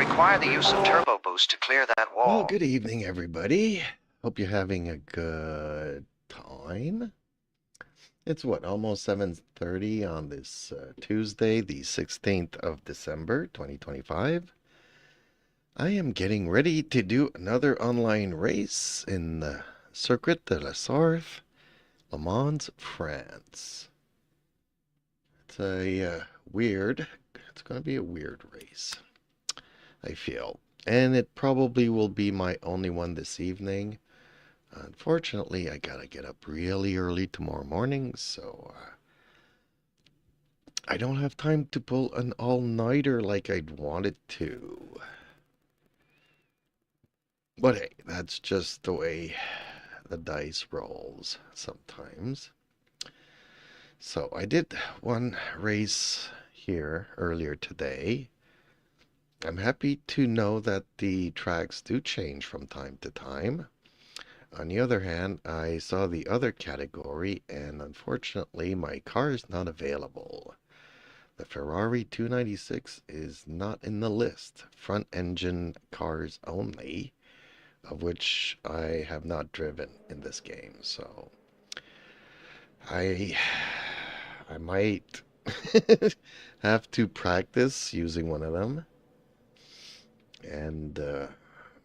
require the use of turbo boost to clear that wall. Well, good evening, everybody. Hope you're having a good time. It's what, almost 7:30 on this Tuesday, the 16th of December, 2025. I am getting ready to do another online race in the Circuit de la Sarthe, Le Mans, France. It's it's going to be a weird race, I feel. And it probably will be my only one this evening. Unfortunately, I gotta get up really early tomorrow morning, so I don't have time to pull an all-nighter like I'd wanted to. But hey, that's just the way the dice rolls sometimes. So I did one race here earlier today. I'm happy to know that the tracks do change from time to time. On the other hand, I saw the other category, and unfortunately my car is not available. The Ferrari 296 is not in the list. Front engine cars only, of which I have not driven in this game, so I might have to practice using one of them, and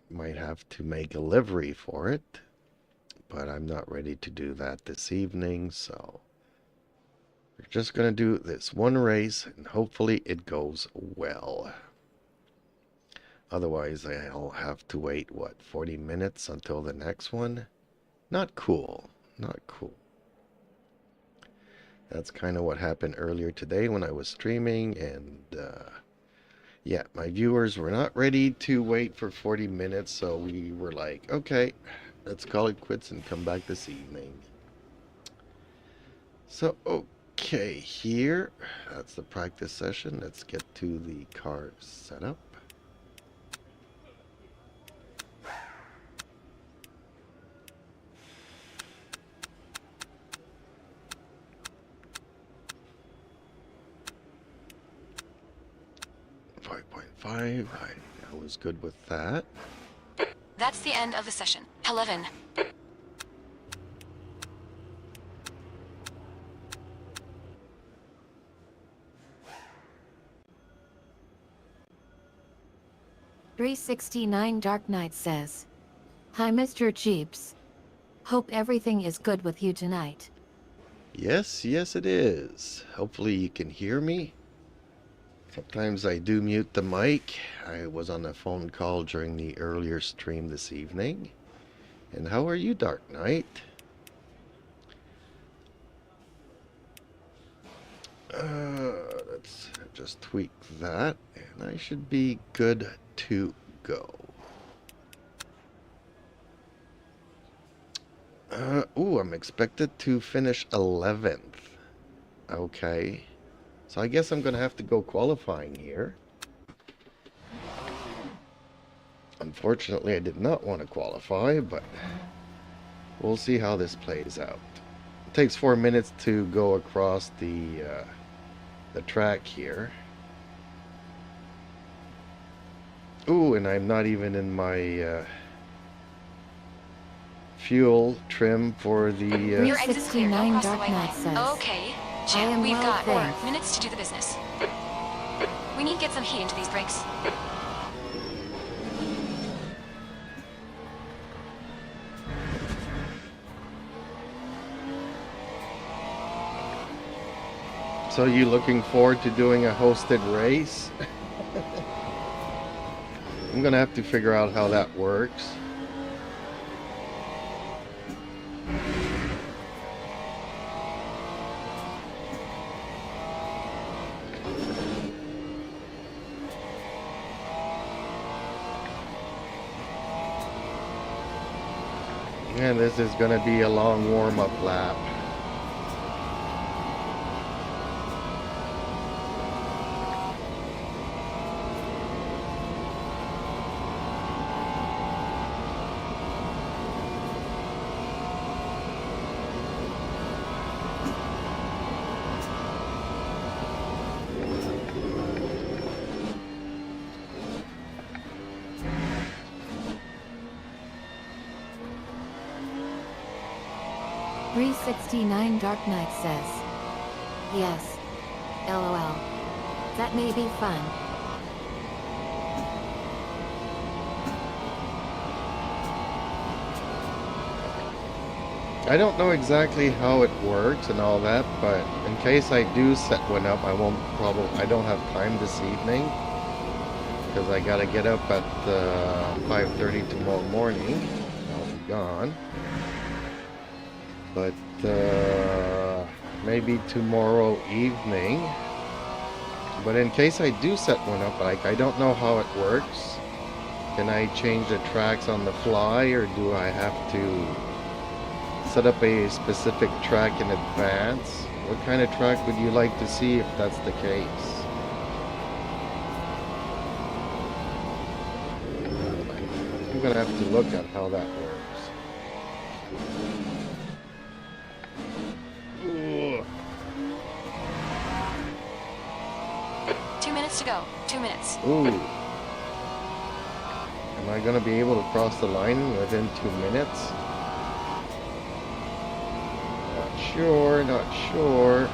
might have to make a livery for it, but I'm not ready to do that this evening, so we're just going to do this one race, and hopefully it goes well. Otherwise, I'll have to wait, what, 40 minutes until the next one? Not cool. Not cool. That's kind of what happened earlier today when I was streaming, and yeah, my viewers were not ready to wait for 40 minutes, so we were like, okay, let's call it quits and come back this evening. So, okay, here, that's the practice session. Let's get to the car setup. I was good with that. That's the end of the session. 11. $369 Dark Knight says, "Hi, Mr. Jeeps. Hope everything is good with you tonight." Yes, it is. Hopefully you can hear me. Sometimes I do mute the mic. I was on a phone call during the earlier stream this evening. And how are you, Dark Knight? Let's just tweak that, and I should be good to go. Ooh, I'm expected to finish 11th. Okay. So I guess I'm going to have to go qualifying here. Unfortunately, I did not want to qualify, but we'll see how this plays out. It takes 4 minutes to go across the track here. Ooh, and I'm not even in my fuel trim for the... Your exit's clear. Don't cross the white line. says, Okay, Jim, we've got 4 minutes to do the business. We need to get some heat into these brakes. So you looking forward to doing a hosted race? I'm gonna have to figure out how that works. And this is gonna be a long warm-up lap. 369 Dark Knight says, yes. LOL. That may be fun. I don't know exactly how it works and all that, but in case I do set one up, I don't have time this evening because I gotta get up at 5:30 tomorrow morning. I'll be gone. But maybe tomorrow evening. But in case I do set one up, like I don't know how it works. Can I change the tracks on the fly, or do I have to set up a specific track in advance? What kind of track would you like to see if that's the case? I'm gonna have to look at how that works. Ugh. 2 minutes to go. 2 minutes. Ooh. Am I gonna be able to cross the line within 2 minutes? Not sure.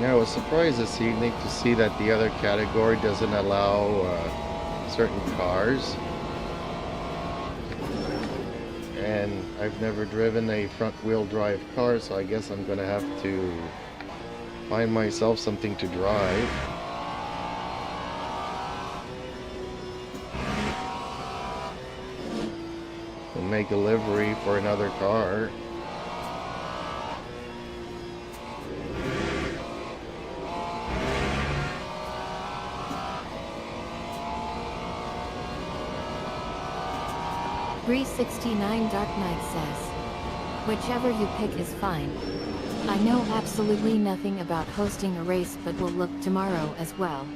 Yeah, I was surprised this evening to see that the other category doesn't allow certain cars. And I've never driven a front-wheel drive car, so I guess I'm gonna have to find myself something to drive. And make a livery for another car. .369 Dark Knight says, whichever you pick is fine. I know absolutely nothing about hosting a race, but will look tomorrow as well.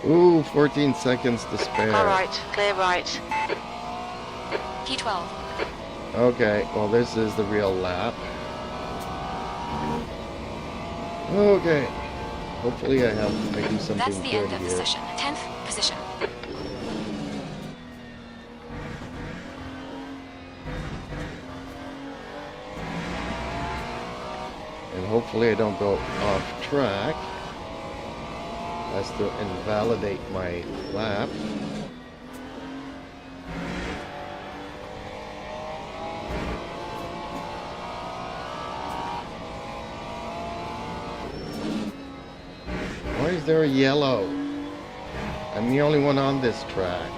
Ooh, 14 seconds to spare. Alright, clear right. P12. Okay, well this is the real lap. Okay. Hopefully I do something That's the good end of here. the session. 10th position. And hopefully I don't go off track. That's to invalidate my lap. Why is there a yellow? I'm the only one on this track.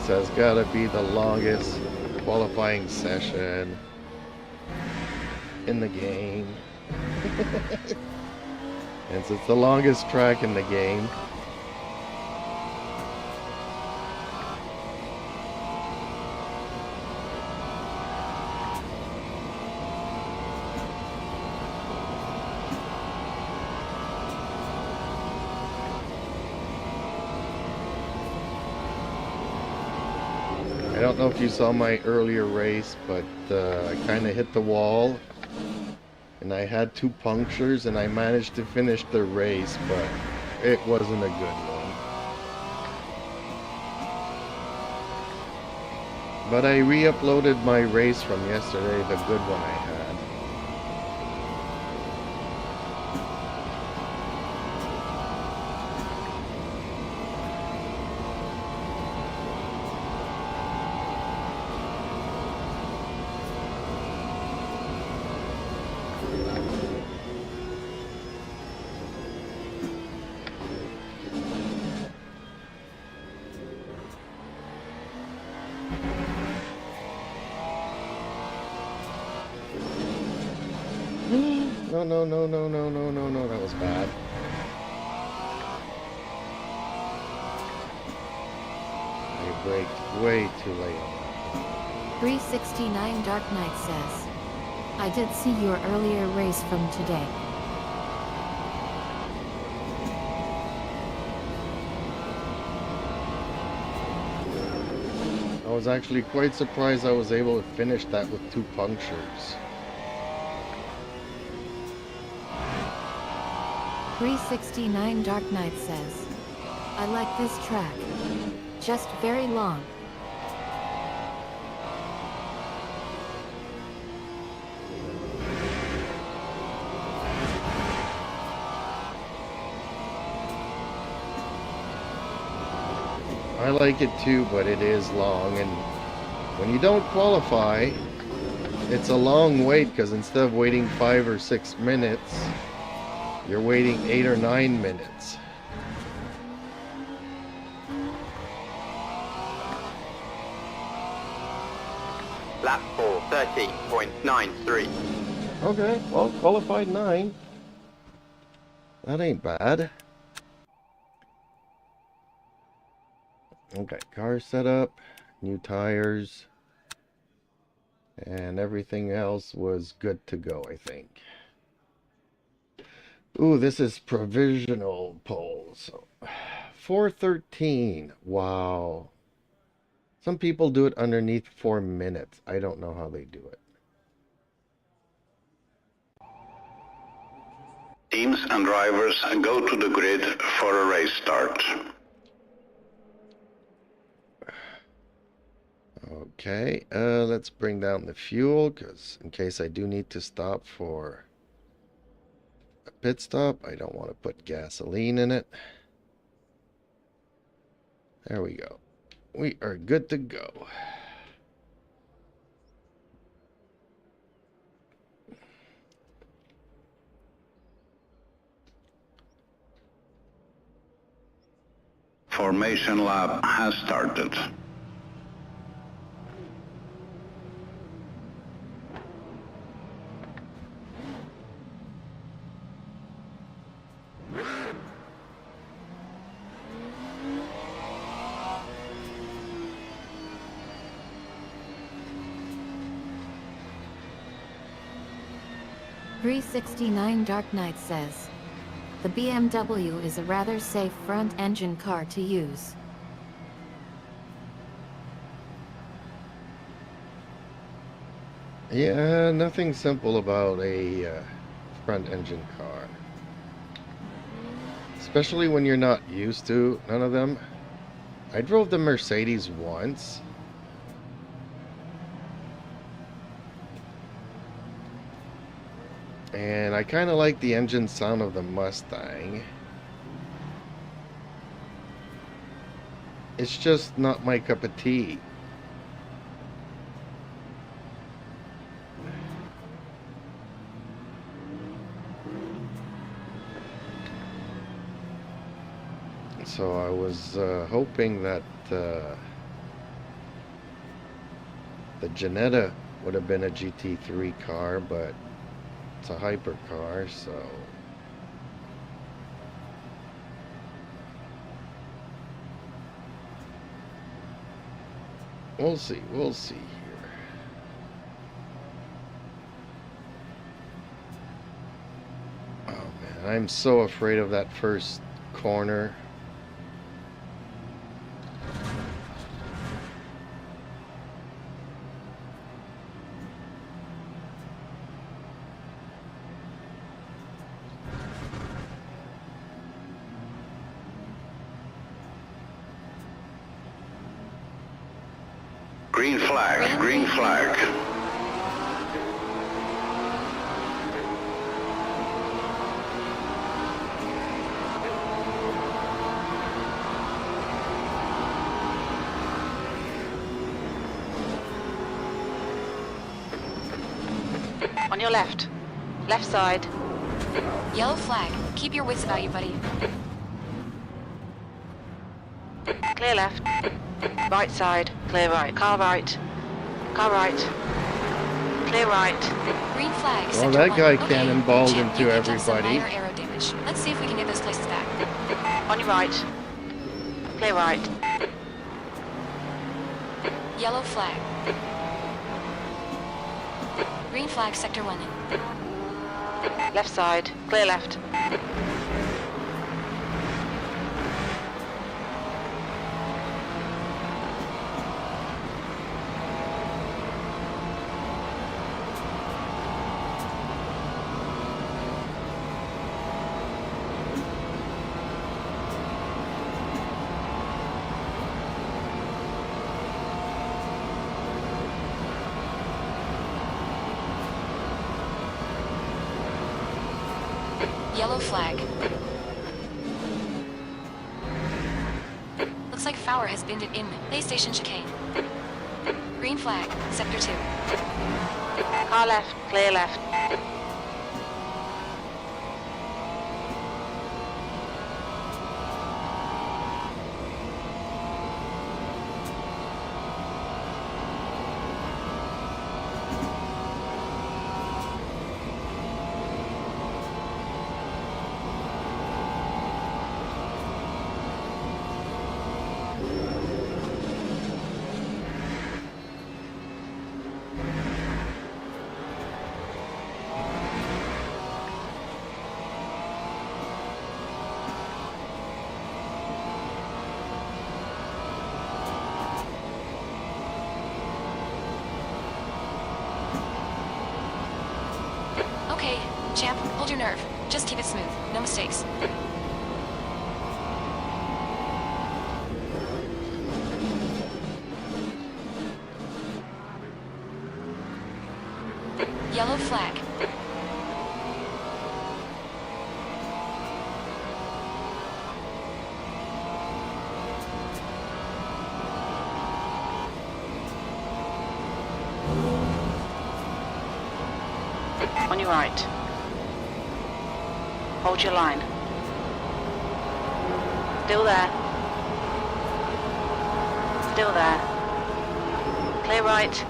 This has got to be the longest qualifying session in the game. And it's the longest track in the game. don't know if you saw my earlier race, but I kind of hit the wall. And I had 2 punctures, and I managed to finish the race, but it wasn't a good one. But I re-uploaded my race from yesterday, the good one I had. No, that was bad. I braked way too late on that. 369 Dark Knight says, I did see your earlier race from today. I was actually quite surprised I was able to finish that with 2 punctures. 369 Dark Knight says, I like this track. Just very long. I like it too, but it is long, and when you don't qualify, it's a long wait, because instead of waiting 5 or 6 minutes, you're waiting 8 or 9 minutes. Lap 4, 13.93. Okay, well, qualified 9. That ain't bad. Okay, car setup, new tires, and everything else was good to go, I think. Ooh, this is provisional polls. So, 413. Wow. Some people do it underneath 4 minutes. I don't know how they do it. Teams and drivers go to the grid for a race start. Okay, let's bring down the fuel, because in case I do need to stop for a pit stop, I don't want to put gasoline in it. There we go. We are good to go. Formation lap has started. .369 Dark Knight says, the BMW is a rather safe front-engine car to use. Yeah, nothing simple about a front-engine car. Especially when you're not used to none of them. I drove the Mercedes once. And I kind of like the engine sound of the Mustang. It's just not my cup of tea. So I was hoping that the Jannetta would have been a GT3 car, but it's a hypercar, so we'll see here. Oh man, I'm so afraid of that first corner. Green flag, green flag. On your left. Left side. Yellow flag. Keep your wits about you, buddy. Clear left. Right side. Clear right. Car right. Car right. Clear right. Green flag. Well, sector that one. guy Okay, cannonballed Jim, into you picked up some everybody. minor arrow damage. Let's see if we can get those places back. On your right. Clear right. Yellow flag. Green flag, sector 1. Left side. Clear left. Yellow flag. Looks like Fowler has binned it in base station chicane. Green flag, sector 2. Car left. Clear left. Okay, champ, hold your nerve. Just keep it smooth. No mistakes. Yellow flag. On your right. Hold your line. Still there. Still there. Clear right.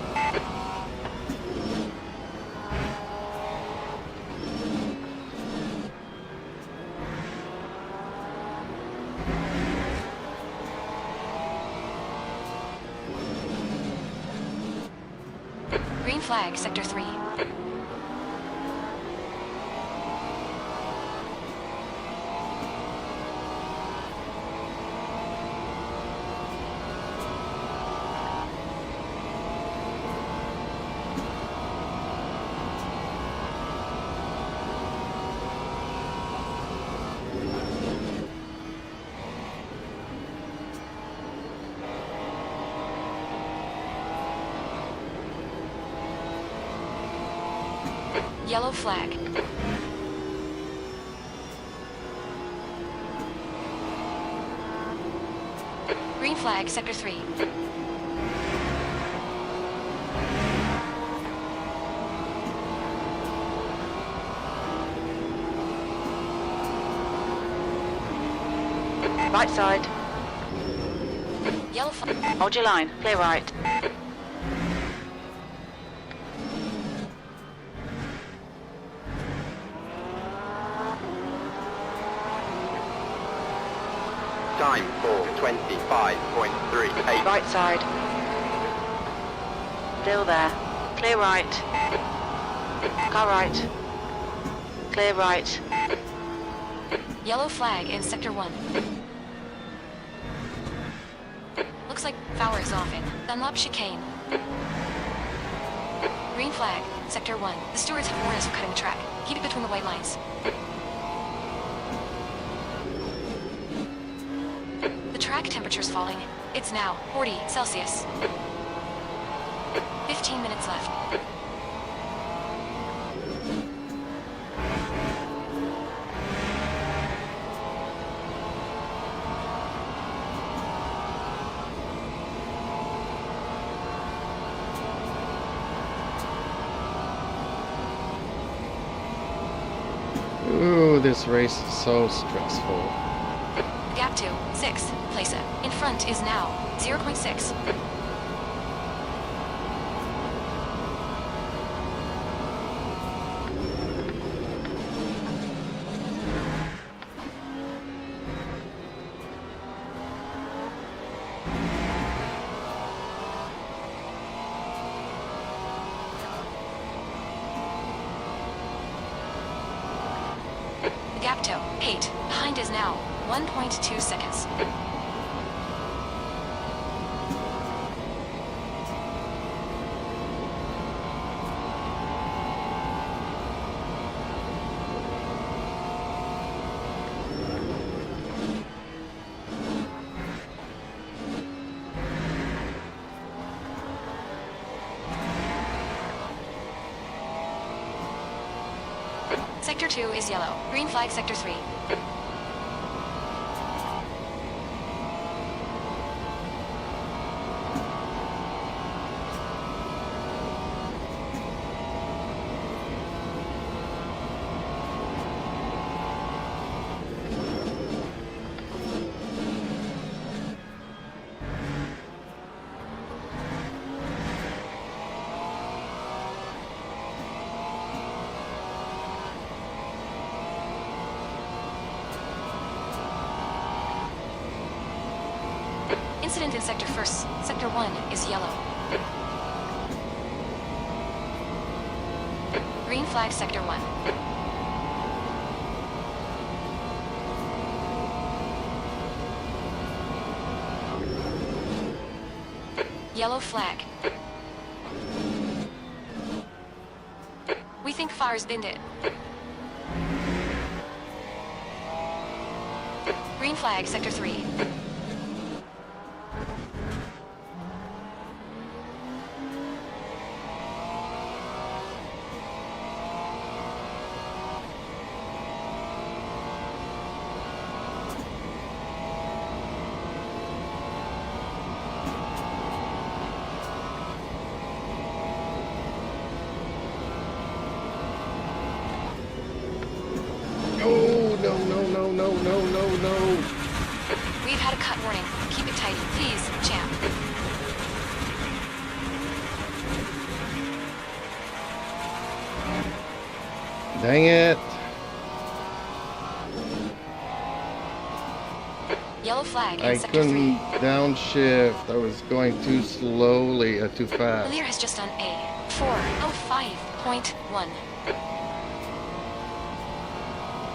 Green flag, sector 3. Yellow flag. Green flag, sector 3. Right side. Yellow flag. Hold your line. Clear right. Time for 25.38. Right side. Still there. Clear right. Car right. Clear right. Yellow flag in sector 1. Looks like Fowler is off in Dunlop chicane. Green flag, sector 1. The stewards have warned us of cutting the track. Keep it between the white lines. The track temperature's falling. It's now 40 Celsius. 15 minutes left. Ooh, this race is so stressful. Gap to 6. Place it. In front is now 0.6. Gap to 8. Behind is now 1.2 seconds. Sector 2 is yellow. Green flag Sector 3. Incident in Sector 1. Sector 1 is yellow. Green flag Sector 1. Yellow flag. We think fire's binned it. Green flag Sector 3. No. We've had a cut warning. Keep it tight, please, champ. Dang it. Yellow flag in I Sector 3. couldn't downshift. I was going too slowly, too The fast. leader has just done a 4:05.1.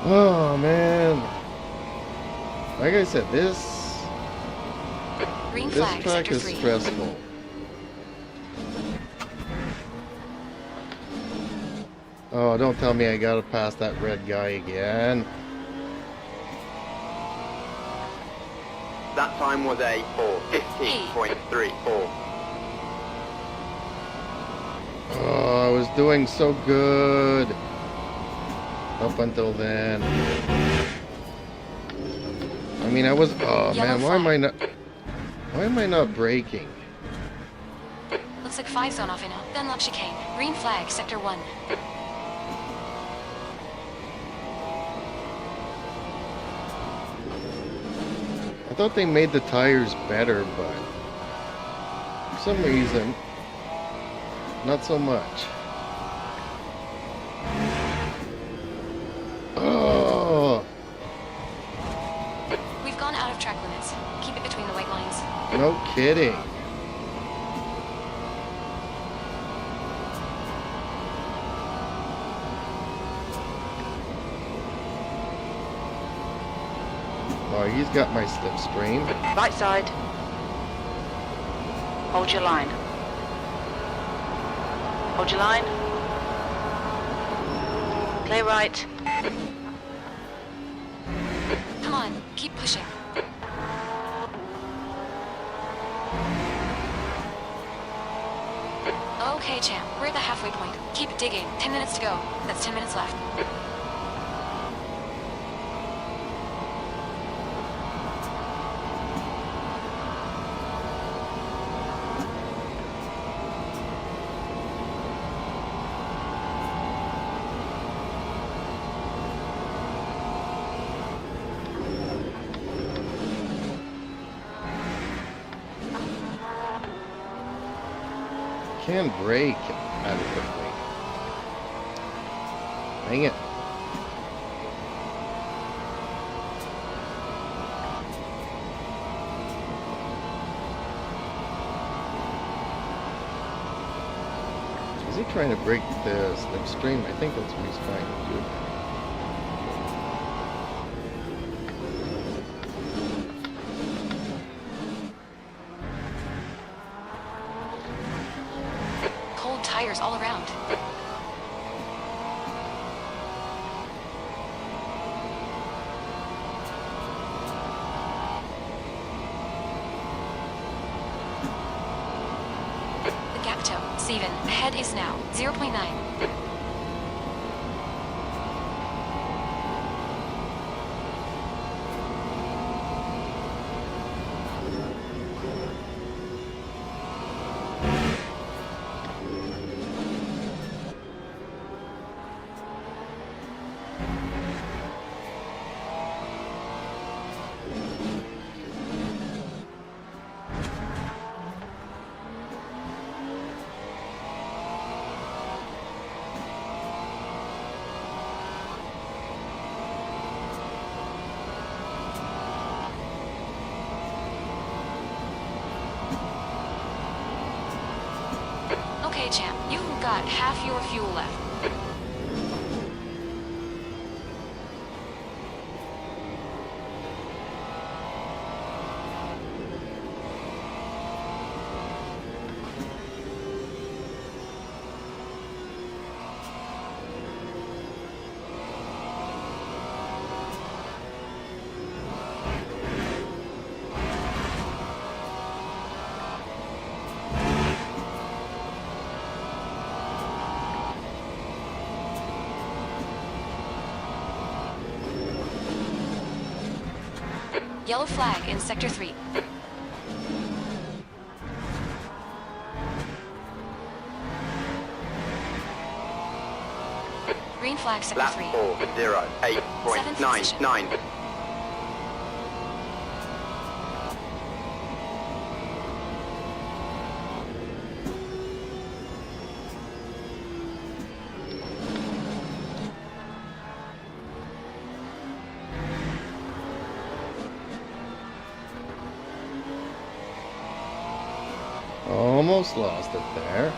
Oh, man. Like I said, this Green flag track Sector is 3. stressful. Oh, don't tell me I gotta pass that red guy again. That time was a 4:15.34. Oh, I was doing so good up until then. I mean, I was. Oh Yellow man, why am I not braking? Looks like 5 zone off in Dunlop chicane. Green flag Sector 1. I thought they made the tires better, but for some reason, not so much. Oh, We've gone out of track limits. Keep it between the white lines. no kidding. Oh, he's got my slipstream. Right side. Hold your line. Hold your line. Clear right. Come on, keep pushing. Okay, champ. We're at the halfway point. Keep digging. 10 minutes to go. That's 10 minutes left. Can't brake adequately. Dang it. Is he trying to break the slipstream? I think that's what he's trying to do. Cold tires all around. The gap toe. Steven, ahead is now 0.9. Okay, champ. You've got half your fuel left. Yellow flag in Sector 3. Green flag Sector Lap 3. 408.99. Almost lost it there.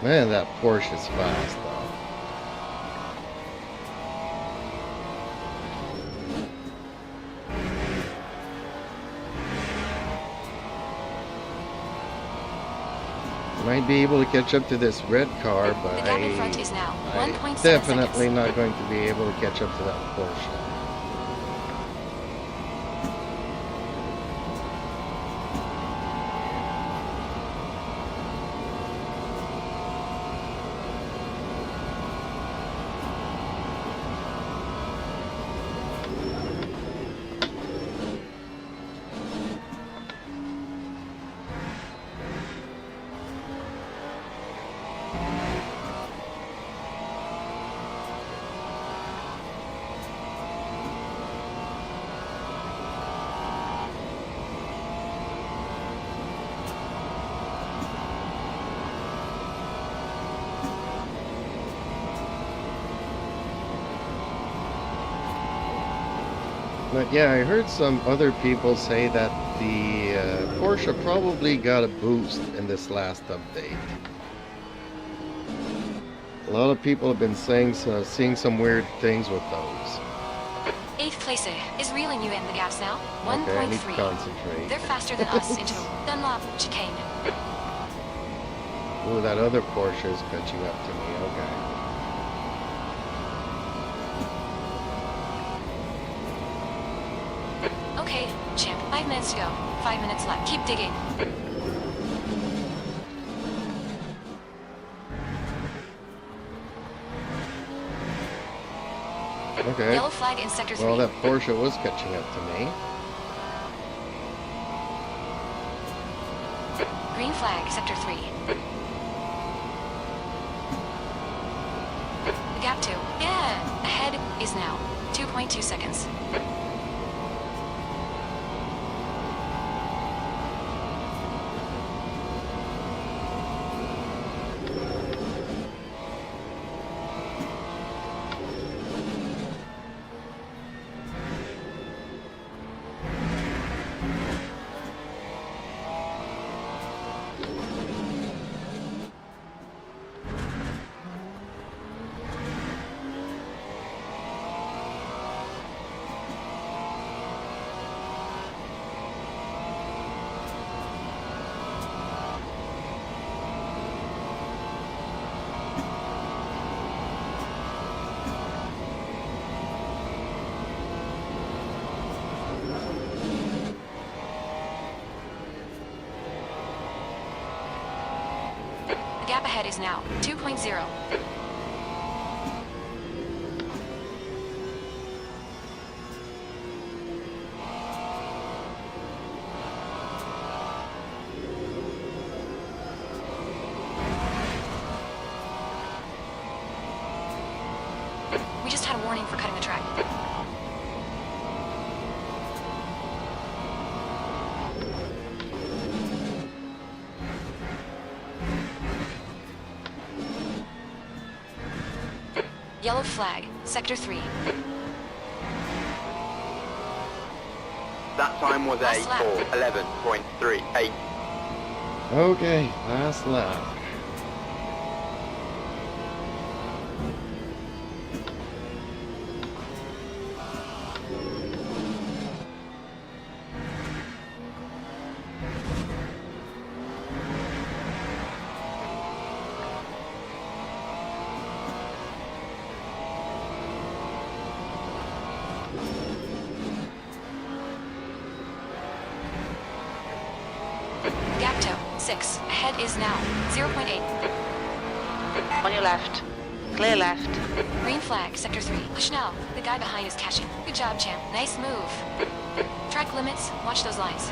Man, that Porsche is fast, though. Might be able to catch up to this red car, but The gap in front is now 1.7 definitely seconds. not going to be able to catch up to that Porsche. But yeah, I heard some other people say that the Porsche probably got a boost in this last update. A lot of people have been saying seeing some weird things with those. 8th place is reeling you in the gaps now. Okay, I need to 1.3. concentrate. They're faster than us into Dunlop chicane. Ooh, that other Porsche is catching up to me. Okay. minutes to go. 5 minutes left. Keep digging. Okay. Yellow flag in sector 3. Well, that Porsche was catching up to me. Green flag, sector 3. The gap 2. Yeah! Ahead is now 2.2 seconds. The gap ahead is now 2.0. We just had a warning for cutting the track. Yellow flag, sector 3. That time was a Last lap. 4:11.38. Okay, last lap. Gap toe, 6. Ahead is now 0.8. On your left. Clear left. Green flag, sector 3. Push now. The guy behind is catching. Good job, champ. Nice move. Track limits. Watch those lines.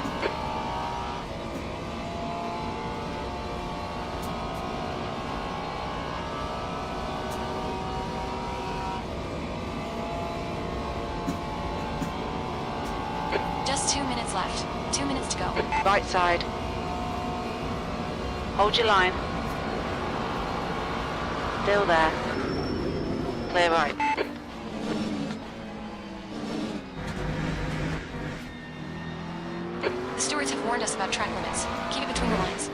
Just 2 minutes left. 2 minutes to go. Right side. Hold your line. Still there. Clear right. The stewards have warned us about track limits. Keep it between the lines.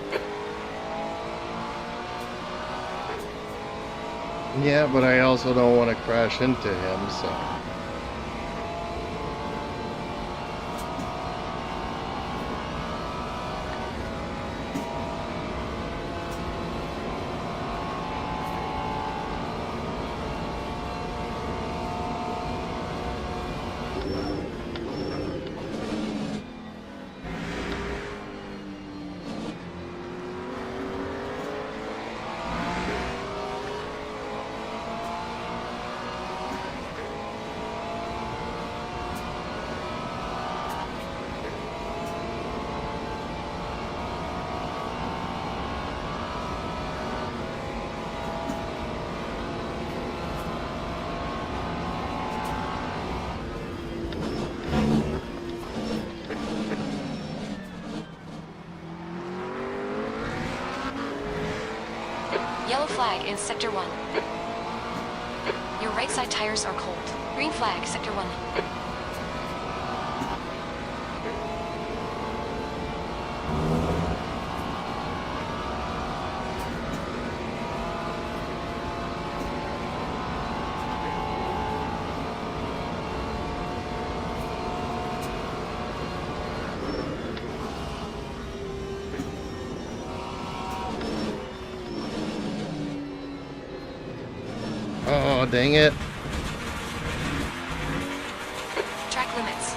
Yeah, but I also don't want to crash into him, so... Yellow flag in sector 1. Your right side tires are cold. Green flag, sector 1. Oh, dang it. Track limits.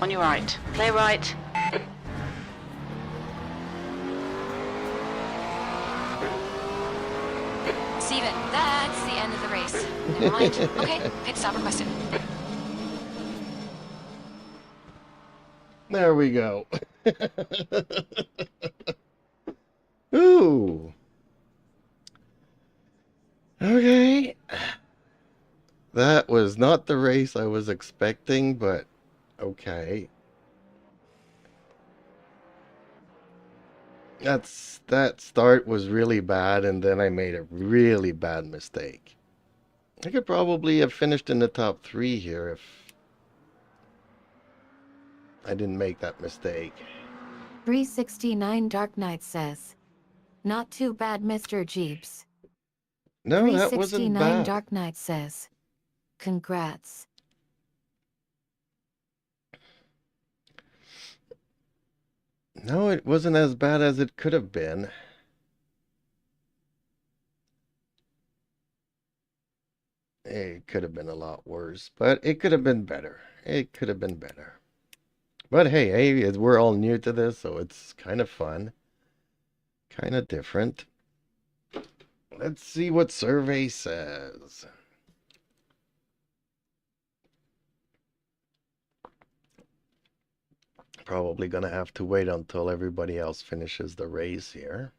On your right. Clear right. Steven, that's the end of the race. Never mind. Okay, pit stop requested. There we go. Ooh. Okay. That was not the race I was expecting, but okay. That start was really bad, and then I made a really bad mistake. I could probably have finished in the top 3 here if I didn't make that mistake. 369 Dark Knight says. Not too bad, Mr. Jeeps. No, that wasn't 369 bad. Dark Knight says. Congrats. No, it wasn't as bad as it could have been. It could have been a lot worse, but it could have been better. It could have been better. But hey, we're all new to this, so it's kind of fun. Kind of different. Let's see what survey says. Probably gonna have to wait until everybody else finishes the race here.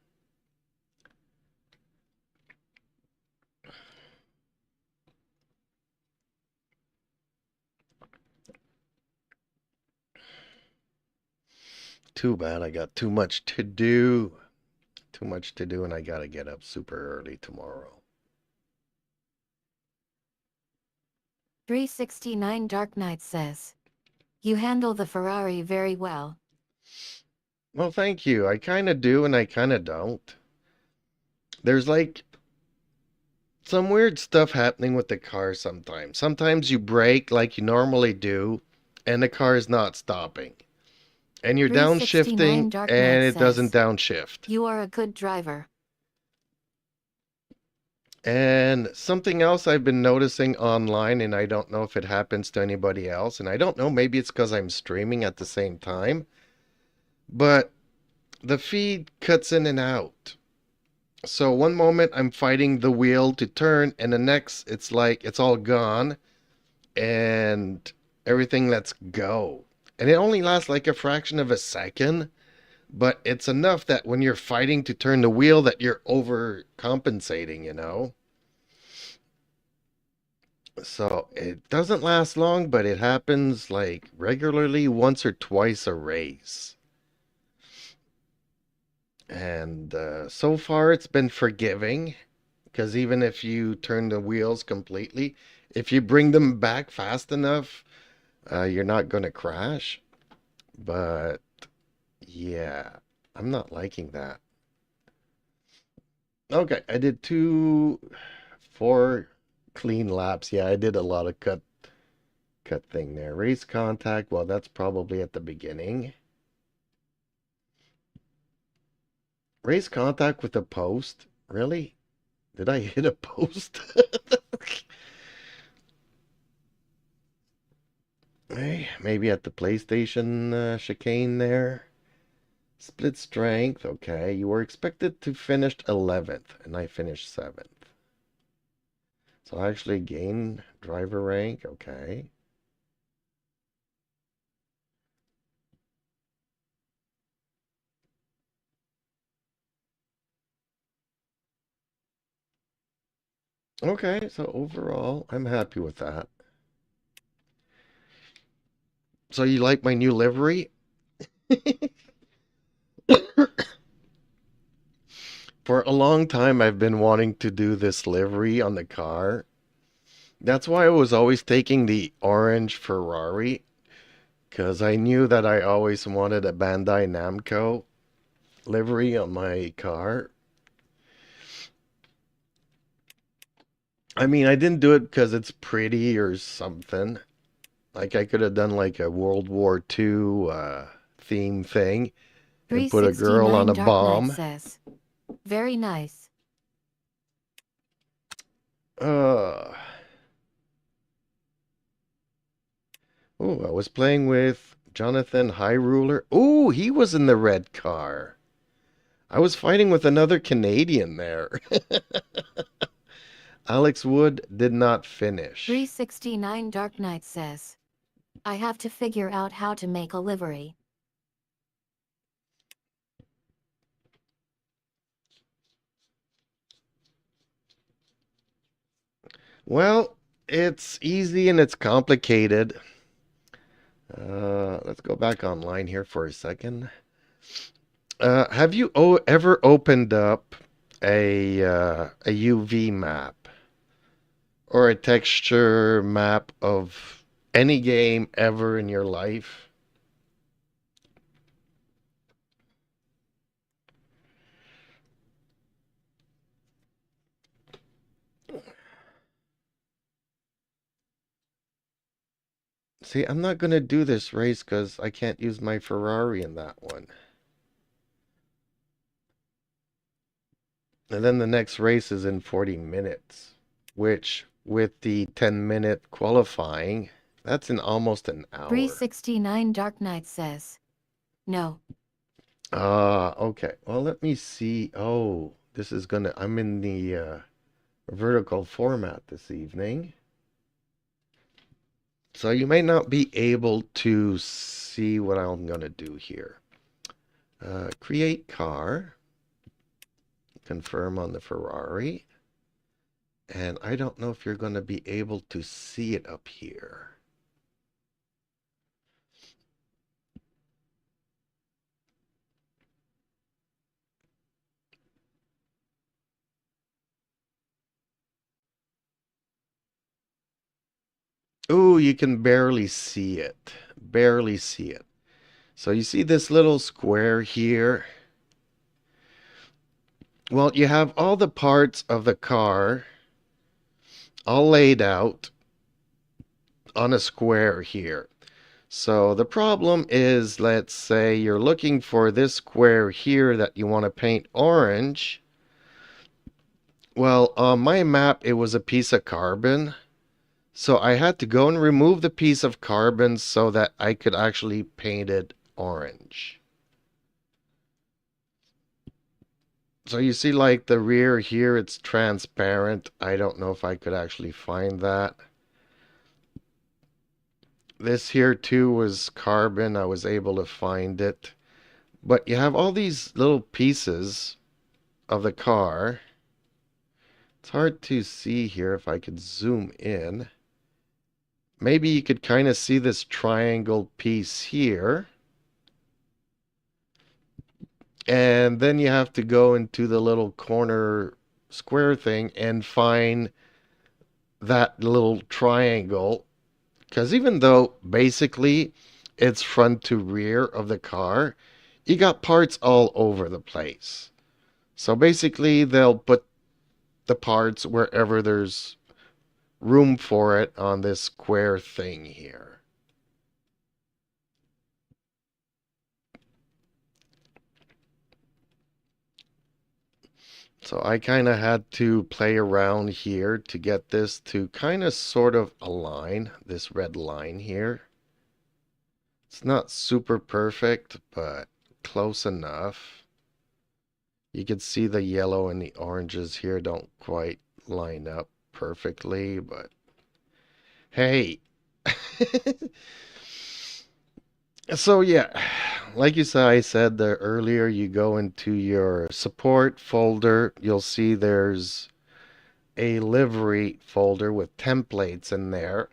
Too bad, I got too much to do. Too much to do, and I gotta get up super early tomorrow. 369 Dark Knight says. You handle the Ferrari very well. Well, thank you. I kind of do, and I kind of don't. There's like some weird stuff happening with the car sometimes. Sometimes you brake like you normally do, and the car is not stopping. And you're 369 downshifting, Dark and Knight it doesn't says. downshift. You are a good driver. And something else I've been noticing online, and I don't know if it happens to anybody else, and I don't know, maybe it's because I'm streaming at the same time, but the feed cuts in and out. So one moment I'm fighting the wheel to turn, and the next it's like it's all gone, and everything lets go. And it only lasts like a fraction of a second, but it's enough that when you're fighting to turn the wheel that you're overcompensating, you know? So it doesn't last long, but it happens like regularly once or twice a race. And so far it's been forgiving, because even if you turn the wheels completely, if you bring them back fast enough, you're not going to crash. But yeah, I'm not liking that. Okay, I did 4 clean laps. Yeah, I did a lot of cut thing there. Race contact, well, that's probably at the beginning. Race contact with a post? Really? Did I hit a post? Hey, maybe at the PlayStation chicane there. Split strength, okay. You were expected to finish 11th, and I finished 7th. So I actually gained driver rank, okay. Okay, so overall, I'm happy with that. So you like my new livery? For a long time, I've been wanting to do this livery on the car. That's why I was always taking the orange Ferrari, because I knew that I always wanted a Bandai Namco livery on my car. I mean, I didn't do it because it's pretty or something. Like, I could have done like a World War II theme thing and put a girl on a 369 Dark bomb. Knight says. Very nice. Well, Oh, I was playing with Jonathan High Ruler. Oh, he was in the red car. I was fighting with another Canadian there. Alex Wood did not finish. 369 Dark Knight says, I have to figure out how to make a livery. Well, it's easy and it's complicated. Let's go back online here for a second. Have you ever opened up a UV map or a texture map of any game ever in your life? See, I'm not going to do this race because I can't use my Ferrari in that one. And then the next race is in 40 minutes, which with the 10-minute qualifying, that's in almost an hour. 369 Dark Knight says, no. Okay. Well, let me see. Oh, this is gonna, I'm in the vertical format this evening. So you may not be able to see what I'm gonna do here. Create car. Confirm on the Ferrari. And I don't know if you're going to be able to see it up here. Ooh, you can barely see it. Barely see it. So you see this little square here? Well, you have all the parts of the car all laid out on a square here. So the problem is, let's say you're looking for this square here that you want to paint orange. Well, on my map, it was a piece of carbon. So I had to go and remove the piece of carbon so that I could actually paint it orange. So you see, like the rear here, it's transparent. I don't know if I could actually find that. This here too was carbon. I was able to find it. But you have all these little pieces of the car. It's hard to see here if I could zoom in. Maybe you could kind of see this triangle piece here. And then you have to go into the little corner square thing and find that little triangle. Because even though basically it's front to rear of the car, you got parts all over the place. So basically they'll put the parts wherever there's room for it on this square thing here. So I kind of had to play around here to get this to kind of sort of align, this red line here. It's not super perfect, but close enough. You can see the yellow and the oranges here don't quite line up perfectly, but hey. So yeah, like I said there earlier, you go into your support folder, you'll see there's a livery folder with templates in there,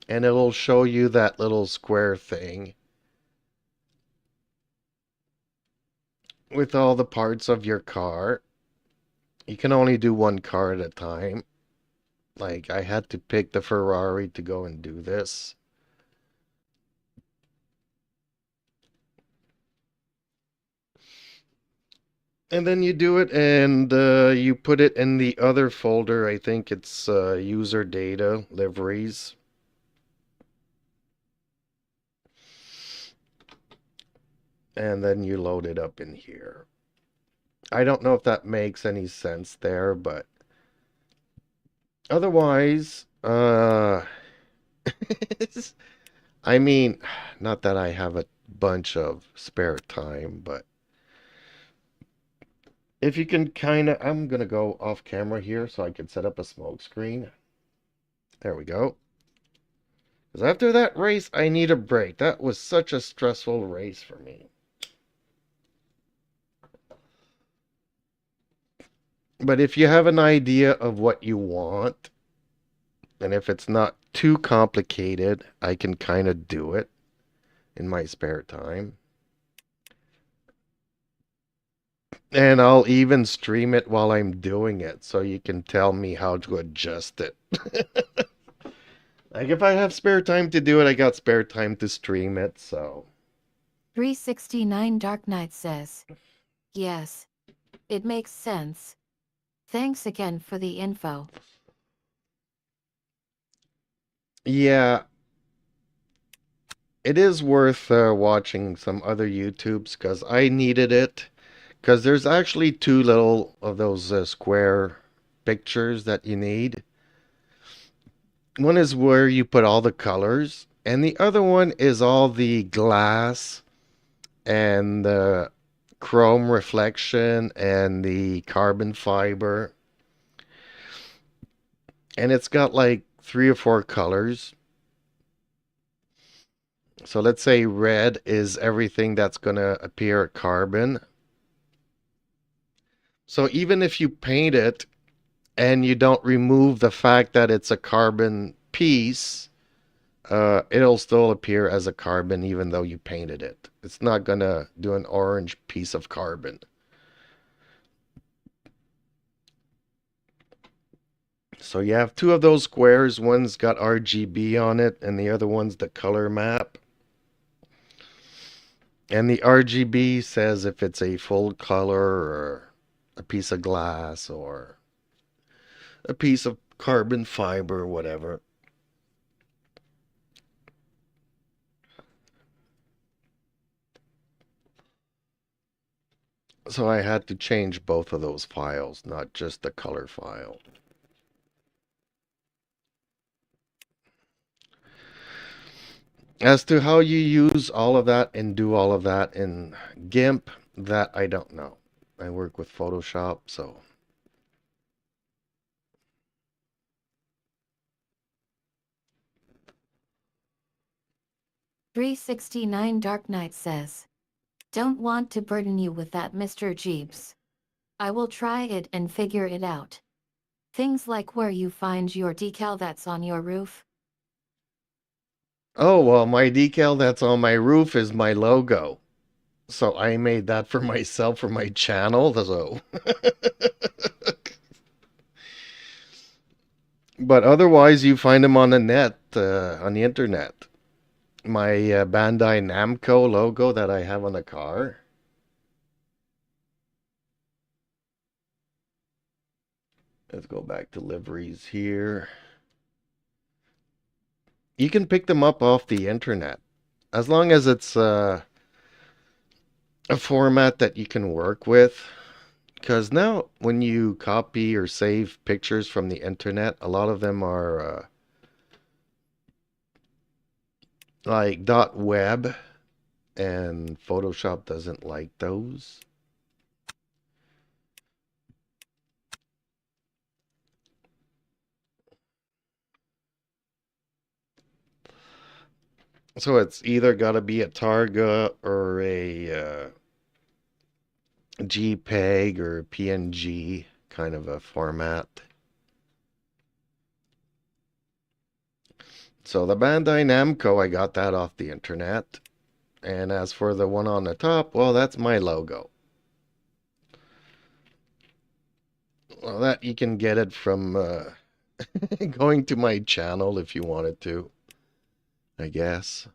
and it'll show you that little square thing with all the parts of your car. You can only do one car at a time. Like, I had to pick the Ferrari to go and do this. And then you do it and you put it in the other folder. I think it's user data, liveries. And then you load it up in here. I don't know if that makes any sense there, but otherwise, I mean, not that I have a bunch of spare time, but if you can kind of, I'm going to go off camera here so I can set up a smoke screen. There we go. Because after that race, I need a break. That was such a stressful race for me. But if you have an idea of what you want, and if it's not too complicated, I can kind of do it in my spare time. And I'll even stream it while I'm doing it, so you can tell me how to adjust it. Like, if I have spare time to do it, I got spare time to stream it, so. 369 Dark Knight says, yes, it makes sense. Thanks again for the info. Yeah. It is worth watching some other YouTubes, because I needed it. Because there's actually two little of those square pictures that you need. One is where you put all the colors, and the other one is all the glass and the chrome reflection and the carbon fiber. And it's got like 3 or 4 colors. So let's say red is everything that's going to appear carbon. So even if you paint it and you don't remove the fact that it's a carbon piece, it'll still appear as a carbon even though you painted it. It's not going to do an orange piece of carbon. So you have 2 of those squares. One's got RGB on it and the other one's the color map. And the RGB says if it's a full color or a piece of glass or a piece of carbon fiber or whatever. So I had to change both of those files, not just the color file. As to how you use all of that and do all of that in GIMP, that I don't know. I work with Photoshop, so. .369 Dark Knight says, don't want to burden you with that, Mr. Jeeves. I will try it and figure it out. Things like where you find your decal that's on your roof. Oh, well, my decal that's on my roof is my logo. So I made that for myself for my channel, so. But otherwise, you find them on the net, on the internet. My Bandai Namco logo that I have on the car. Let's go back to liveries here. You can pick them up off the internet. As long as it's a format that you can work with. Because now when you copy or save pictures from the internet, a lot of them are like .web, and Photoshop doesn't like those. So it's either got to be a Targa or a JPEG or PNG kind of a format. So the Bandai Namco, I got that off the internet. And as for the one on the top, well, that's my logo. Well, that you can get it from going to my channel if you wanted to, I guess.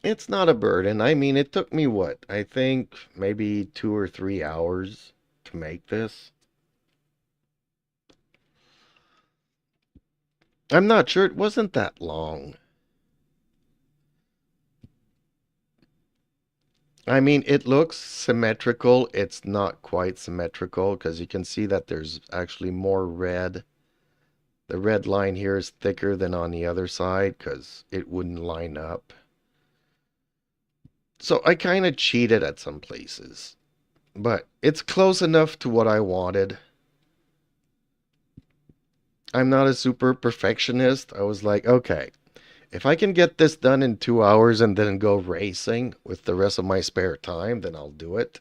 It's not a burden. I mean, it took me what? I think maybe 2 or 3 hours to make this. I'm not sure. It wasn't that long. I mean, it looks symmetrical. It's not quite symmetrical because you can see that there's actually more red The red line here is thicker than on the other side because it wouldn't line up. So I kind of cheated at some places. But it's close enough to what I wanted. I'm not a super perfectionist. I was like, okay, if I can get this done in 2 hours and then go racing with the rest of my spare time, then I'll do it.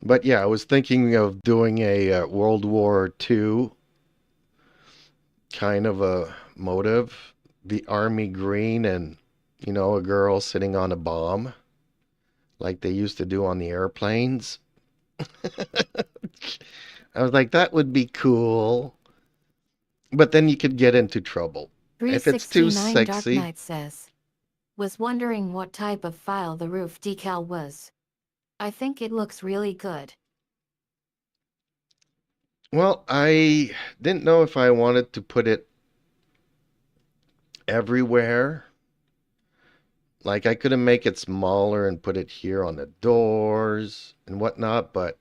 But yeah, I was thinking of doing a World War II kind of a motive. The army green and, you know, a girl sitting on a bomb like they used to do on the airplanes. I was like, that would be cool. But then you could get into trouble. If it's too 369 Dark sexy. Knight says, was wondering what type of file the roof decal was. I think it looks really good. Well, I didn't know if I wanted to put it everywhere. Like I couldn't make it smaller and put it here on the doors and whatnot, but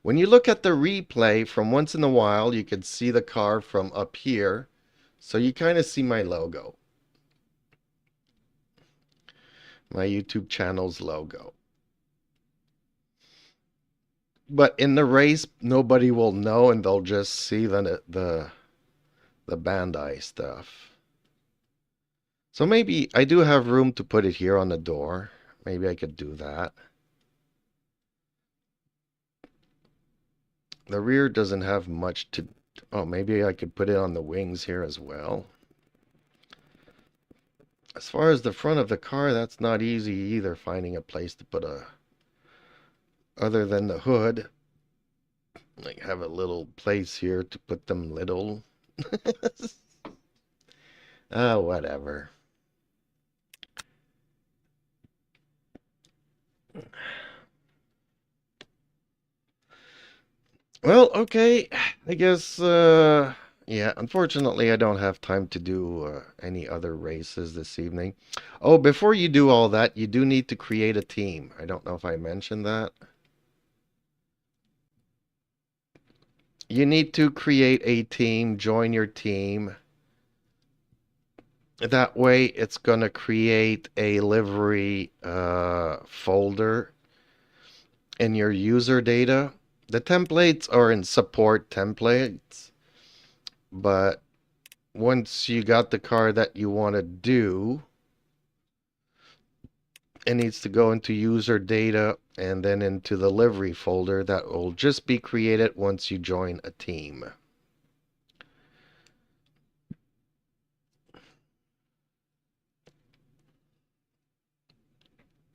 when you look at the replay from once in a while, you could see the car from up here. So you kind of see my logo. My YouTube channel's logo. But in the race, nobody will know and they'll just see the Bandai stuff. So maybe I do have room to put it here on the door. Maybe I could do that. The rear doesn't have much to... Oh, maybe I could put it on the wings here as well. As far as the front of the car, that's not easy either, finding a place to put a... Other than the hood. Like have a little place here to put them little. Oh, whatever. Well, okay. I guess, yeah, unfortunately, I don't have time to do any other races this evening. Oh, before you do all that, you do need to create a team. I don't know if I mentioned that. You need to create a team, join your team. That way, it's going to create a livery folder in your user data. The templates are in support templates, but once you got the car that you want to do, it needs to go into user data and then into the livery folder that will just be created once you join a team.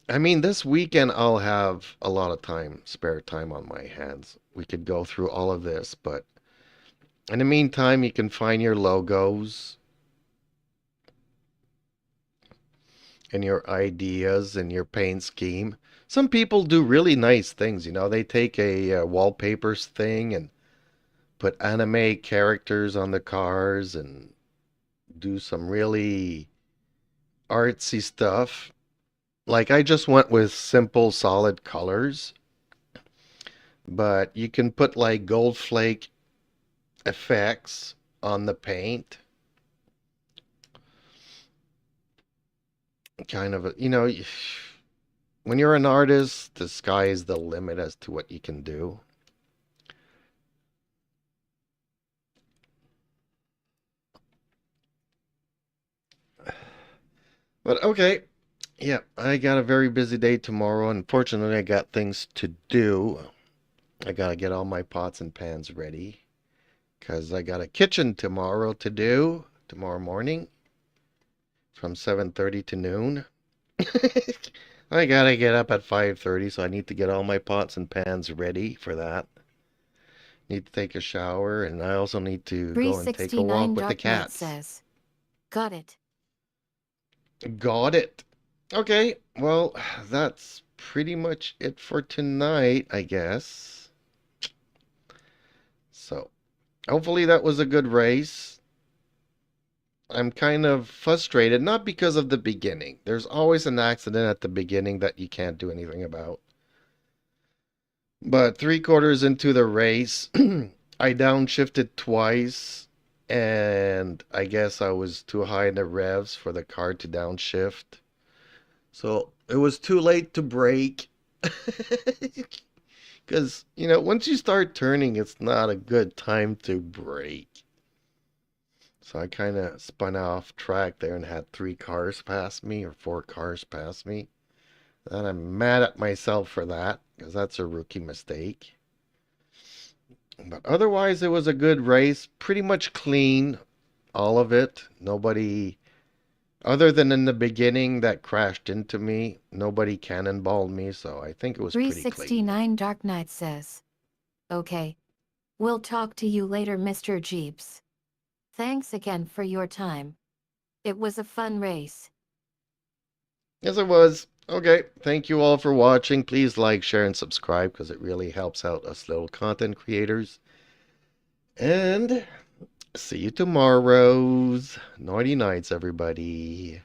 I mean, this weekend I'll have a lot of time, spare time on my hands. We could go through all of this, but in the meantime, you can find your logos and your ideas and your paint scheme. Some people do really nice things, you know. They take a wallpapers thing and put anime characters on the cars and do some really artsy stuff. Like I just went with simple solid colors, but you can put like gold flake effects on the paint. Kind of, you know, when you're an artist, the sky is the limit as to what you can do. But okay. Yeah, I got a very busy day tomorrow. Unfortunately, I got things to do. I gotta get all my pots and pans ready. Because I got a kitchen tomorrow to do. Tomorrow morning. From 7:30 to noon. I gotta get up at 5:30, so I need to get all my pots and pans ready for that. Need to take a shower, and I also need to go and take a walk with the cats. Says, got it. Got it. Okay, well, that's pretty much it for tonight, I guess. So, hopefully that was a good race. I'm kind of frustrated, not because of the beginning. There's always an accident at the beginning that you can't do anything about. But 3/4 into the race, I downshifted twice, and I guess I was too high in the revs for the car to downshift. So it was too late to brake. Because, once you start turning, it's not a good time to brake. So I kind of spun off track there and had 3 cars pass me, or 4 cars pass me. And I'm mad at myself for that, because that's a rookie mistake. But otherwise, it was a good race. Pretty much clean, all of it. Nobody, other than in the beginning that crashed into me, nobody cannonballed me, so I think it was pretty clean. 369 Dark Knight says, okay. We'll talk to you later, Mr. Jeeps. Thanks again for your time. It was a fun race. Yes, it was. Okay, thank you all for watching. Please like, share, and subscribe because it really helps out us little content creators. And see you tomorrows. Naughty nights, everybody.